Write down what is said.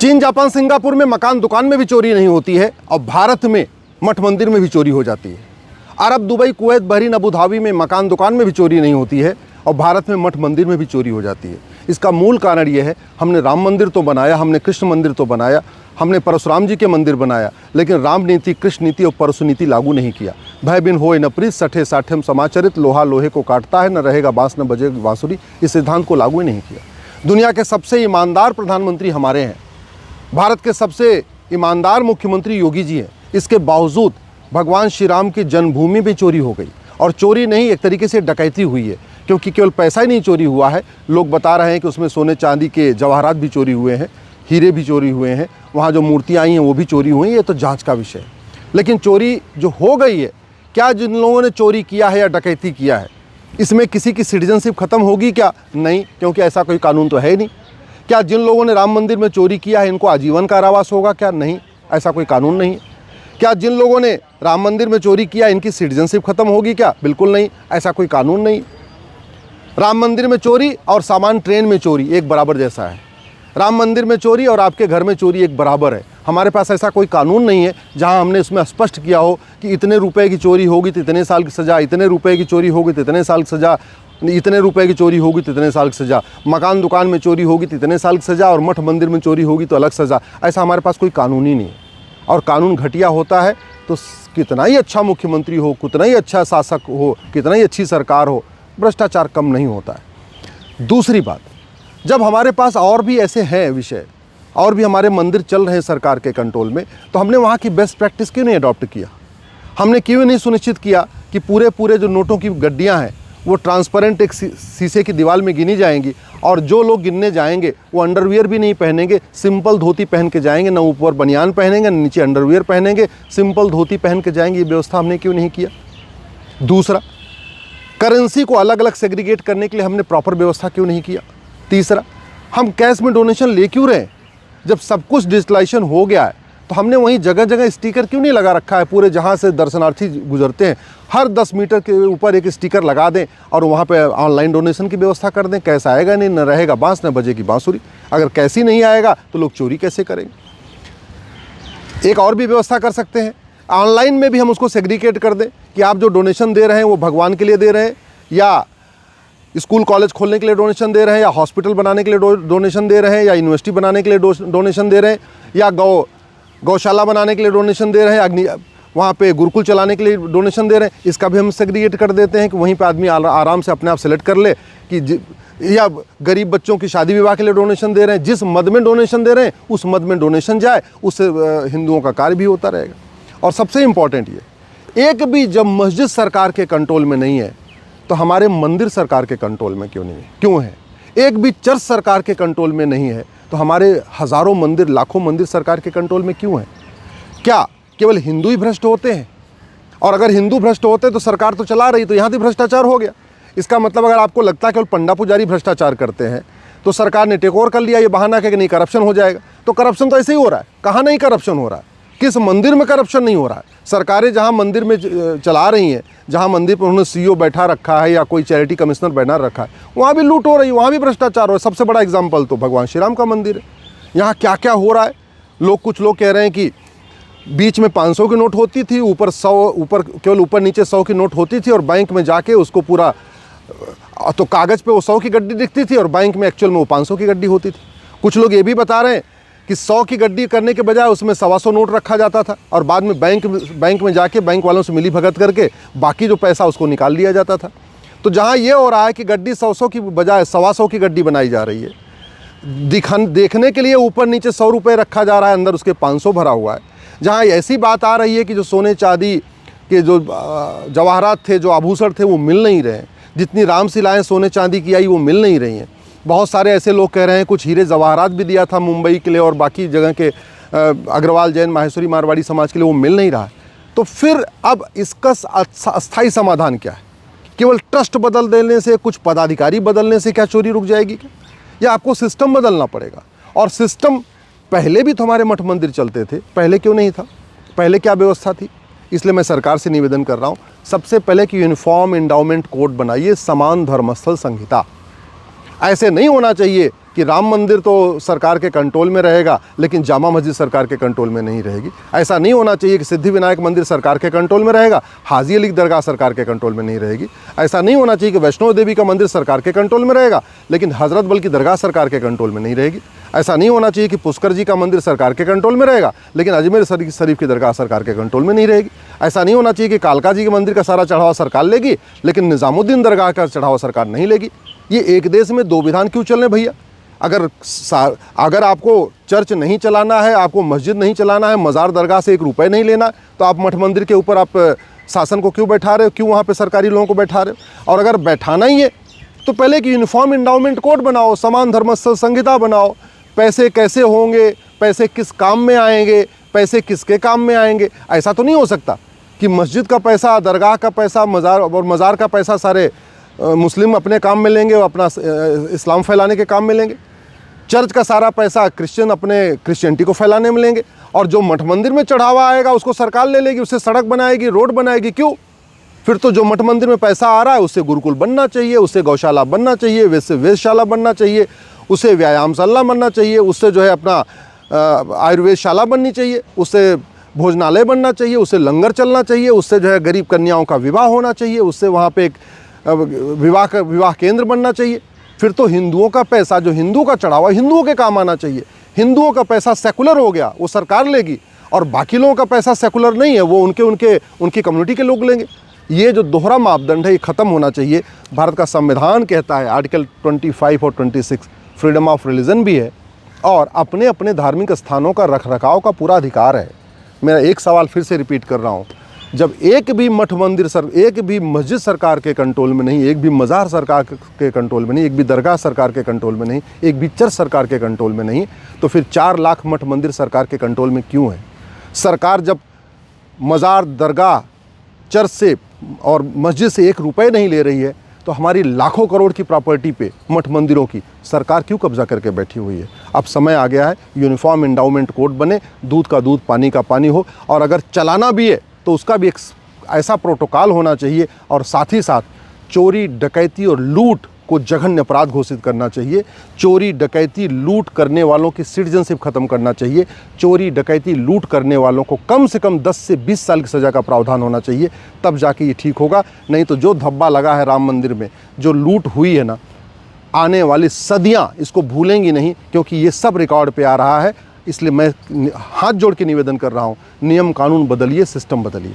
चीन, Japan, Singapore में मकान दुकान में भी चोरी नहीं होती है और भारत में मठ मंदिर में भी चोरी हो जाती है। Arab, Dubai, Kuwait, Bahrain, Abu Dhabi में मकान दुकान में भी चोरी नहीं होती है और भारत में मठ मंदिर में भी चोरी हो जाती है। इसका मूल कारण ये है, हमने राम मंदिर तो बनाया, हमने कृष्ण मंदिर तो बनाया, हमने परशुराम जी के मंदिर बनाया, लेकिन राम नीति, कृष्ण नीति और परशु नीति लागू नहीं किया। भय बिन होए न प्रीत, सठे साठेम समाचरित, लोहा लोहे को काटता है, न रहेगा बांस न बजेगी बांसुरी, इस सिद्धांत को लागू ही नहीं किया। दुनिया के सबसे ईमानदार प्रधानमंत्री हमारे हैं, भारत के सबसे ईमानदार मुख्यमंत्री योगी जी हैं। इसके बावजूद भगवान श्री राम की जन्मभूमि में चोरी हो गई, और चोरी नहीं, एक तरीके से डकैती हुई है, क्योंकि केवल पैसा ही नहीं चोरी हुआ है, लोग बता रहे हैं कि उसमें सोने चांदी के जवाहरात भी चोरी हुए हैं, हीरे भी चोरी हुए हैं, वहाँ जो मूर्तियाँ आई हैं वो भी चोरी हुई हैं। ये तो जांच का विषय है। लेकिन चोरी जो हो गई है, क्या जिन लोगों ने चोरी किया है या डकैती किया है, इसमें किसी की सिटीजनशिप खत्म होगी क्या? नहीं, क्योंकि ऐसा कोई कानून तो है ही नहीं। क्या जिन लोगों ने राम मंदिर में चोरी किया है, इनको आजीवन कारावास होगा क्या? नहीं, ऐसा कोई कानून नहीं है। क्या जिन लोगों ने राम मंदिर में चोरी किया, इनकी सिटीजनशिप खत्म होगी क्या? बिल्कुल नहीं, ऐसा कोई कानून नहीं। राम मंदिर में चोरी और सामान ट्रेन में चोरी एक बराबर जैसा है। राम मंदिर में चोरी और आपके घर में चोरी एक बराबर है। हमारे पास ऐसा कोई कानून नहीं है जहां हमने उसमें स्पष्ट किया हो कि इतने रुपए की चोरी होगी तो इतने साल की सज़ा, इतने रुपए की चोरी होगी तो इतने साल की सज़ा, इतने रुपए की चोरी होगी तो इतने साल की सज़ा, मकान दुकान में चोरी होगी तो इतने साल की सज़ा और मठ मंदिर में चोरी होगी तो अलग सज़ा। ऐसा हमारे पास कोई कानून ही नहीं है। और कानून घटिया होता है तो कितना ही अच्छा मुख्यमंत्री हो, कितना ही अच्छा शासक हो, कितना ही अच्छी सरकार हो, भ्रष्टाचार कम नहीं होता है। दूसरी बात, जब हमारे पास और भी ऐसे हैं विषय, और भी हमारे मंदिर चल रहे हैं सरकार के कंट्रोल में, तो हमने वहाँ की बेस्ट प्रैक्टिस क्यों नहीं अडॉप्ट किया? हमने क्यों नहीं सुनिश्चित किया कि पूरे जो नोटों की गड्डियाँ हैं वो ट्रांसपेरेंट एक शीशे की दीवार में गिनी जाएंगी, और जो लोग गिनने जाएंगे वो अंडरवियर भी नहीं पहनेंगे, सिंपल धोती पहन के जाएंगे, ना ऊपर बनियान पहनेंगे, ना नीचे अंडरवियर पहनेंगे, सिंपल धोती पहन के जाएंगे। ये व्यवस्था हमने क्यों नहीं किया? दूसरा, करेंसी को अलग अलग सेग्रीगेट करने के लिए हमने प्रॉपर व्यवस्था क्यों नहीं किया? तीसरा, हम कैश में डोनेशन ले क्यों रहे? जब सब कुछ डिजिटलाइजेशन हो गया है तो हमने वहीं जगह जगह स्टिकर क्यों नहीं लगा रखा है? पूरे जहाँ से दर्शनार्थी गुजरते हैं हर 10 मीटर के ऊपर एक स्टिकर लगा दें और वहाँ पे ऑनलाइन डोनेशन की व्यवस्था कर दें। कैश आएगा नहीं, न रहेगा बांस न बजेगी बांसुरी। अगर कैश ही नहीं आएगा तो लोग चोरी कैसे करेंगे? एक और भी व्यवस्था कर सकते हैं, ऑनलाइन में भी हम उसको सेग्रीगेट कर दें कि आप जो डोनेशन दे रहे हैं वो भगवान के लिए दे रहे हैं, या स्कूल कॉलेज खोलने के लिए डोनेशन दे रहे हैं, या हॉस्पिटल बनाने के लिए डोनेशन दे रहे हैं, या यूनिवर्सिटी बनाने के लिए डोनेशन दे रहे हैं, या गौशाला बनाने के लिए डोनेशन दे रहे हैं, वहाँ पे गुरुकुल चलाने के लिए डोनेशन दे रहे हैं। इसका भी हम सेग्रीगेट कर देते हैं कि वहीं पे आदमी आराम से अपने आप सेलेक्ट कर ले कि या गरीब बच्चों की शादी विवाह के लिए डोनेशन दे रहे हैं, जिस मद में डोनेशन दे रहे हैं उस मद में डोनेशन जाए, उससे हिंदुओं का कार्य भी होता रहेगा। और सबसे इम्पॉर्टेंट ये, एक भी जब मस्जिद सरकार के कंट्रोल में नहीं है तो हमारे मंदिर सरकार के कंट्रोल में क्यों नहीं है? क्यों है? एक भी चर्च सरकार के कंट्रोल में नहीं है तो हमारे हज़ारों मंदिर, लाखों मंदिर सरकार के कंट्रोल में क्यों है? क्या केवल हिंदू ही भ्रष्ट होते हैं? और अगर हिंदू भ्रष्ट होते तो सरकार तो चला रही, तो यहाँ भी भ्रष्टाचार हो गया। इसका मतलब अगर आपको लगता है केवल पंडा पुजारी भ्रष्टाचार करते हैं तो सरकार ने टेक ओवर कर लिया, ये बहाना है कि नहीं करप्शन हो जाएगा। तो करप्शन तो ऐसे ही हो रहा है। कहाँ नहीं करप्शन हो रहा है? किस मंदिर में करप्शन नहीं हो रहा है? सरकारें जहाँ मंदिर में चला रही हैं, जहाँ मंदिर पर उन्होंने सीईओ बैठा रखा है या कोई चैरिटी कमिश्नर बैठा रखा है, वहाँ भी लूट हो रही है, वहाँ भी भ्रष्टाचार हो रहा है। सबसे बड़ा एग्जाम्पल तो भगवान श्री राम का मंदिर है। यहाँ क्या क्या हो रहा है? कुछ लोग कह रहे हैं कि बीच में 500 की नोट होती थी, ऊपर 100, केवल ऊपर नीचे 100 की नोट होती थी, और बैंक में जाके उसको पूरा, तो कागज़ पे वो 100 की गड्डी दिखती थी और बैंक में एक्चुअल में वो 500 की गड्डी होती थी। कुछ लोग ये भी बता रहे हैं कि 100 की गड्डी करने के बजाय उसमें 125 नोट रखा जाता था और बाद में बैंक में जाके बैंक वालों से मिली भगत करके बाकी जो पैसा उसको निकाल लिया जाता था। तो जहाँ ये हो रहा है कि गड्डी 100 की बजाय 125 की गड्डी बनाई जा रही है, देखने के लिए ऊपर नीचे 100 रुपये रखा जा रहा है, अंदर उसके 500 भरा हुआ है। जहाँ ऐसी बात आ रही है कि जो सोने चांदी के जो जवाहरात थे, जो आभूषण थे, वो मिल नहीं रहे हैं। जितनी रामशिलाएँ सोने चांदी की आई वो मिल नहीं रही हैं। बहुत सारे ऐसे लोग कह रहे हैं कुछ हीरे जवाहरात भी दिया था मुंबई के लिए और बाकी जगह के अग्रवाल, जैन, माहेश्वरी, मारवाड़ी समाज के लिए, वो मिल नहीं रहा है। तो फिर अब इसका अस्थायी समाधान क्या है? केवल ट्रस्ट बदल देने से, कुछ पदाधिकारी बदलने से क्या चोरी रुक जाएगी क्या? या आपको सिस्टम बदलना पड़ेगा? और सिस्टम पहले भी तो हमारे मठ मंदिर चलते थे, पहले क्यों नहीं था? पहले क्या व्यवस्था थी? इसलिए मैं सरकार से निवेदन कर रहा हूँ, सबसे पहले कि यूनिफॉर्म एंडाउमेंट कोड बनाइए, समान धर्मस्थल संहिता। ऐसे नहीं होना चाहिए कि राम मंदिर तो सरकार के कंट्रोल में रहेगा लेकिन जामा मस्जिद सरकार के कंट्रोल में नहीं रहेगी। ऐसा नहीं होना चाहिए कि सिद्धिविनायक मंदिर सरकार के कंट्रोल में रहेगा, हाजी अली की दरगाह सरकार के कंट्रोल में नहीं रहेगी। ऐसा नहीं होना चाहिए कि वैष्णो देवी का मंदिर सरकार के कंट्रोल में रहेगा लेकिन हज़रत बल की दरगाह सरकार के कंट्रोल में नहीं रहेगी। ऐसा नहीं होना चाहिए कि पुष्कर जी का मंदिर सरकार के कंट्रोल में रहेगा लेकिन अजमेर शरीफ की दरगाह सरकार के कंट्रोल में नहीं रहेगी। ऐसा नहीं होना चाहिए कि कालका जी के मंदिर का सारा चढ़ावा सरकार लेगी लेकिन निज़ामुद्दीन दरगाह का चढ़ावा सरकार नहीं लेगी। ये एक देश में दो विधान क्यों चल रहे भैया? अगर आपको चर्च नहीं चलाना है, आपको मस्जिद नहीं चलाना है, मज़ार दरगाह से 1 रुपये नहीं लेना, तो आप मठ मंदिर के ऊपर आप शासन को क्यों बैठा रहे हो? क्यों वहाँ पे सरकारी लोगों को बैठा रहे हो? और अगर बैठाना ही है तो पहले एक यूनिफॉर्म इंडाउमेंट कोड बनाओ, समान धर्मस्थल संहिता बनाओ। पैसे कैसे होंगे, पैसे किस काम में आएंगे, पैसे किसके काम में आएंगे? ऐसा तो नहीं हो सकता कि मस्जिद का पैसा, दरगाह का पैसा, मज़ार का पैसा सारे मुस्लिम अपने काम में लेंगे और अपना इस्लाम फैलाने के काम में लेंगे। चर्च का सारा पैसा क्रिश्चियन अपने क्रिश्चियनिटी को फैलाने में लेंगे और जो मठ मंदिर में चढ़ावा आएगा उसको सरकार ले लेगी, उससे सड़क बनाएगी, रोड बनाएगी। क्यों? फिर तो जो मठ मंदिर में पैसा आ रहा है उससे गुरुकुल बनना चाहिए, उससे गौशाला बनना चाहिए, वैसे वेधशाला बनना चाहिए, उससे व्यायामशाला बनना चाहिए, उससे जो है अपना आयुर्वेदशाला बननी चाहिए, उससे भोजनालय बनना चाहिए, उससे लंगर चलना चाहिए, उससे जो है गरीब कन्याओं का विवाह होना चाहिए, उससे वहाँ पे एक विवाह केंद्र बनना चाहिए। फिर तो हिंदुओं का पैसा, जो हिंदू का चढ़ावा हिंदुओं के काम आना चाहिए। हिंदुओं का पैसा सेकुलर हो गया, वो सरकार लेगी, और बाकी लोगों का पैसा सेकुलर नहीं है, वो उनकी कम्युनिटी के लोग लेंगे। ये जो दोहरा मापदंड है ये ख़त्म होना चाहिए। भारत का संविधान कहता है, आर्टिकल 25 और 26 फ्रीडम ऑफ रिलीजन भी है और अपने अपने धार्मिक स्थानों का रखरखाव का पूरा अधिकार है। मेरा एक सवाल फिर से रिपीट कर रहा हूँ, जब एक भी मठ मंदिर एक भी मस्जिद सरकार के कंट्रोल में नहीं, एक भी मज़ार सरकार के कंट्रोल में नहीं, एक भी दरगाह सरकार के कंट्रोल में नहीं, एक भी चर्च सरकार के कंट्रोल में नहीं, तो फिर 4 लाख मठ मंदिर सरकार के कंट्रोल में क्यों है? सरकार जब मज़ार, दरगाह, चर्च से और मस्जिद से 1 रुपये नहीं ले रही है तो हमारी लाखों करोड़ की प्रॉपर्टी पे, मठ मंदिरों की, सरकार क्यों कब्जा करके बैठी हुई है? अब समय आ गया है यूनिफॉर्म एंडाउमेंट कोड बने, दूध का दूध पानी का पानी हो, और अगर चलाना भी है तो उसका भी एक ऐसा प्रोटोकॉल होना चाहिए, और साथ ही साथ चोरी, डकैती और लूट को जघन्य अपराध घोषित करना चाहिए। चोरी, डकैती, लूट करने वालों की सिटीजनशिप ख़त्म करना चाहिए। चोरी, डकैती, लूट करने वालों को कम से कम 10 से 20 साल की सज़ा का प्रावधान होना चाहिए, तब जाके ये ठीक होगा। नहीं तो जो धब्बा लगा है राम मंदिर में, जो लूट हुई है ना, आने वाली सदियाँ इसको भूलेंगी नहीं, क्योंकि ये सब रिकॉर्ड पे आ रहा है। इसलिए मैं हाथ जोड़ के निवेदन कर रहा हूँ, नियम कानून बदलिए, सिस्टम बदलिए।